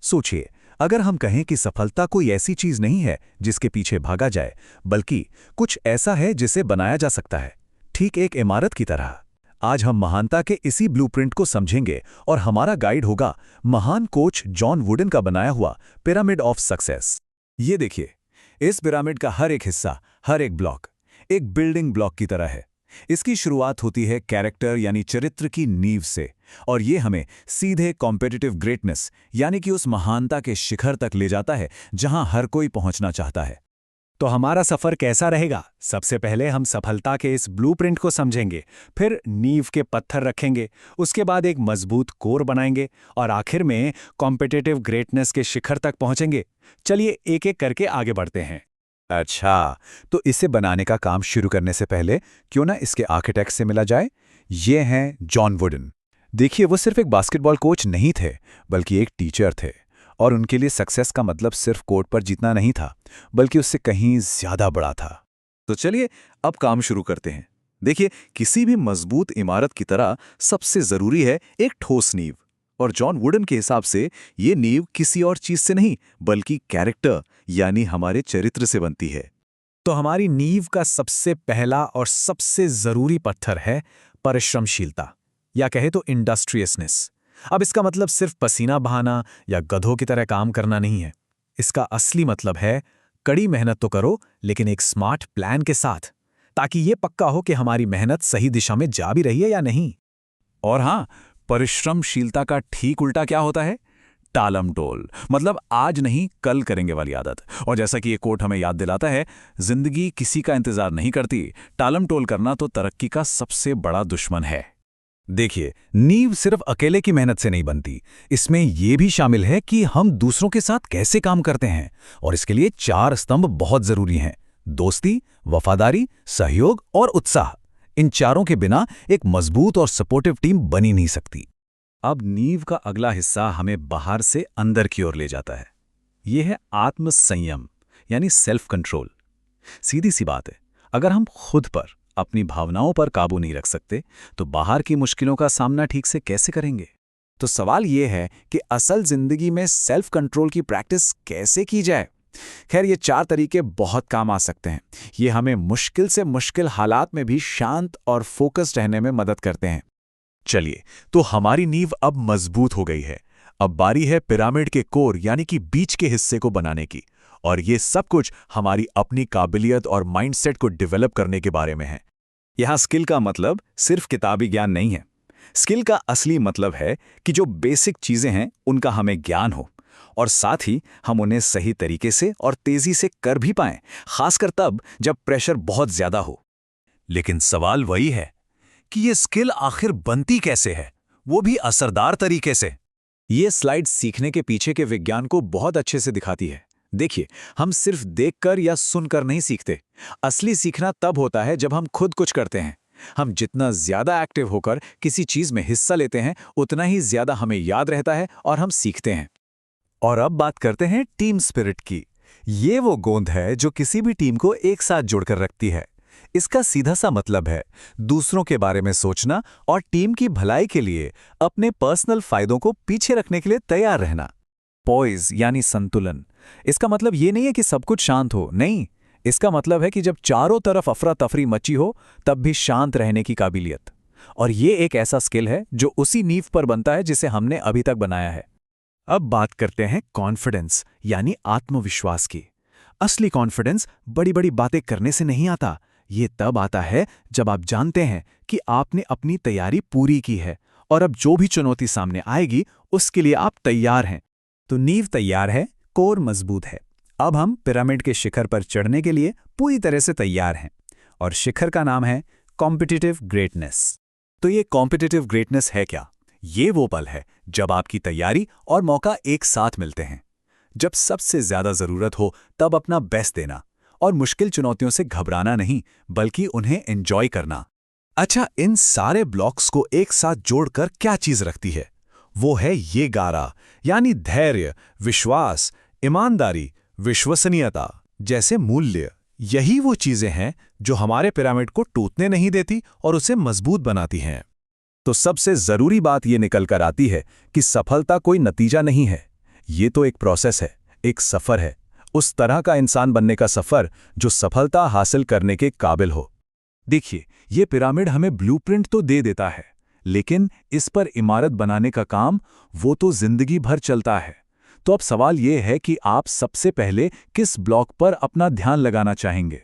सोचिए, अगर हम कहें कि सफलता कोई ऐसी चीज नहीं है जिसके पीछे भागा जाए, बल्कि कुछ ऐसा है जिसे बनाया जा सकता है, ठीक एक इमारत की तरह। आज हम महानता के इसी ब्लूप्रिंट को समझेंगे और हमारा गाइड होगा महान कोच जॉन वुडन का बनाया हुआ पिरामिड ऑफ सक्सेस। ये देखिए, इस पिरामिड का हर एक हिस्सा, हर एक ब्लॉक एक बिल्डिंग ब्लॉक की तरह है। इसकी शुरुआत होती है कैरेक्टर यानी चरित्र की नींव से, और ये हमें सीधे कॉम्पिटिटिव ग्रेटनेस यानी कि उस महानता के शिखर तक ले जाता है जहां हर कोई पहुंचना चाहता है। तो हमारा सफर कैसा रहेगा? सबसे पहले हम सफलता के इस ब्लूप्रिंट को समझेंगे, फिर नींव के पत्थर रखेंगे, उसके बाद एक मजबूत कोर बनाएंगे और आखिर में कॉम्पिटिटिव ग्रेटनेस के शिखर तक पहुंचेंगे। चलिए एक एक करके आगे बढ़ते हैं। अच्छा, तो इसे बनाने का काम शुरू करने से पहले क्यों ना इसके आर्किटेक्ट से मिला जाए। ये हैं जॉन वुडन। देखिए, वो सिर्फ एक बास्केटबॉल कोच नहीं थे, बल्कि एक टीचर थे, और उनके लिए सक्सेस का मतलब सिर्फ कोर्ट पर जीतना नहीं था, बल्कि उससे कहीं ज्यादा बड़ा था। तो चलिए अब काम शुरू करते हैं। देखिए, किसी भी मजबूत इमारत की तरह सबसे जरूरी है एक ठोस नींव, और जॉन वुडन के हिसाब से ये नींव किसी और चीज से नहीं बल्कि कैरेक्टर यानी हमारे चरित्र से बनती है। तो हमारी नींव का सबसे पहला और सबसे जरूरी पत्थर है परिश्रमशीलता, या कहे तो इंडस्ट्रियसनेस। अब इसका मतलब सिर्फ पसीना बहाना या गधों की तरह काम करना नहीं है। इसका असली मतलब है कड़ी मेहनत तो करो, लेकिन एक स्मार्ट प्लान के साथ, ताकि ये पक्का हो कि हमारी मेहनत सही दिशा में जा भी रही है या नहीं। और हाँ, परिश्रमशीलता का ठीक उल्टा क्या होता है? टालमटोल, मतलब आज नहीं कल करेंगे वाली आदत। और जैसा कि ये कोट हमें याद दिलाता है, जिंदगी किसी का इंतजार नहीं करती, टालमटोल करना तो तरक्की का सबसे बड़ा दुश्मन है। देखिए, नींव सिर्फ अकेले की मेहनत से नहीं बनती, इसमें यह भी शामिल है कि हम दूसरों के साथ कैसे काम करते हैं, और इसके लिए 4 स्तंभ बहुत जरूरी हैं: दोस्ती, वफादारी, सहयोग और उत्साह। इन चारों के बिना एक मजबूत और सपोर्टिव टीम बनी नहीं सकती। अब नींव का अगला हिस्सा हमें बाहर से अंदर की ओर ले जाता है। यह है आत्मसंयम यानी सेल्फ कंट्रोल। सीधी सी बात है, अगर हम खुद पर, अपनी भावनाओं पर काबू नहीं रख सकते, तो बाहर की मुश्किलों का सामना ठीक से कैसे करेंगे? तो सवाल यह है कि असल जिंदगी में सेल्फ कंट्रोल की प्रैक्टिस कैसे की जाए? खैर, ये 4 तरीके बहुत काम आ सकते हैं। ये हमें मुश्किल से मुश्किल हालात में भी शांत और फोकस्ड रहने में मदद करते हैं। चलिए, तो हमारी नींव अब मजबूत हो गई है। अब बारी है पिरामिड के कोर यानी कि बीच के हिस्से को बनाने की, और ये सब कुछ हमारी अपनी काबिलियत और माइंडसेट को डेवलप करने के बारे में है। यहाँ स्किल का मतलब सिर्फ किताबी ज्ञान नहीं है। स्किल का असली मतलब है कि जो बेसिक चीजें हैं उनका हमें ज्ञान हो, और साथ ही हम उन्हें सही तरीके से और तेजी से कर भी पाएं, खासकर तब जब प्रेशर बहुत ज्यादा हो। लेकिन सवाल वही है कि ये स्किल आखिर बनती कैसे है, वो भी असरदार तरीके से। ये स्लाइड सीखने के पीछे के विज्ञान को बहुत अच्छे से दिखाती है। देखिए, हम सिर्फ देखकर या सुनकर नहीं सीखते। असली सीखना तब होता है जब हम खुद कुछ करते हैं। हम जितना ज्यादा एक्टिव होकर किसी चीज में हिस्सा लेते हैं, उतना ही ज्यादा हमें याद रहता है और हम सीखते हैं। और अब बात करते हैं टीम स्पिरिट की। ये वो गोंद है जो किसी भी टीम को एक साथ जोड़कर रखती है। इसका सीधा सा मतलब है दूसरों के बारे में सोचना और टीम की भलाई के लिए अपने पर्सनल फायदों को पीछे रखने के लिए तैयार रहना। पॉइज यानी संतुलन। इसका मतलब ये नहीं है कि सब कुछ शांत हो, नहीं। इसका मतलब है कि जब चारों तरफ अफरा तफरी मची हो, तब भी शांत रहने की काबिलियत। और ये एक ऐसा स्किल है जो उसी नींव पर बनता है जिसे हमने अभी तक बनाया है। अब बात करते हैं कॉन्फिडेंस यानी आत्मविश्वास की। असली कॉन्फिडेंस बड़ी बड़ी बातें करने से नहीं आता। ये तब आता है जब आप जानते हैं कि आपने अपनी तैयारी पूरी की है, और अब जो भी चुनौती सामने आएगी उसके लिए आप तैयार हैं। तो नींव तैयार है, कोर मजबूत है। अब हम पिरामिड के शिखर पर चढ़ने के लिए पूरी तरह से तैयार हैं, और शिखर का नाम है कॉम्पिटिटिव ग्रेटनेस। तो ये कॉम्पिटिटिव ग्रेटनेस है क्या? ये वो पल है जब आपकी तैयारी और मौका एक साथ मिलते हैं। जब सबसे ज्यादा जरूरत हो तब अपना बेस्ट देना, और मुश्किल चुनौतियों से घबराना नहीं बल्कि उन्हें एंजॉय करना। अच्छा, इन सारे ब्लॉक्स को एक साथ जोड़कर क्या चीज रखती है? वो है ये गारा, यानी धैर्य, विश्वास, ईमानदारी, विश्वसनीयता जैसे मूल्य। यही वो चीजें हैं जो हमारे पिरामिड को टूटने नहीं देती और उसे मजबूत बनाती हैं। तो सबसे जरूरी बात ये निकल कर आती है कि सफलता कोई नतीजा नहीं है, ये तो एक प्रोसेस है, एक सफ़र है, उस तरह का इंसान बनने का सफ़र जो सफलता हासिल करने के काबिल हो। देखिए, ये पिरामिड हमें ब्लूप्रिंट तो दे देता है, लेकिन इस पर इमारत बनाने का काम वो तो जिंदगी भर चलता है। तो अब सवाल ये है कि आप सबसे पहले किस ब्लॉक पर अपना ध्यान लगाना चाहेंगे।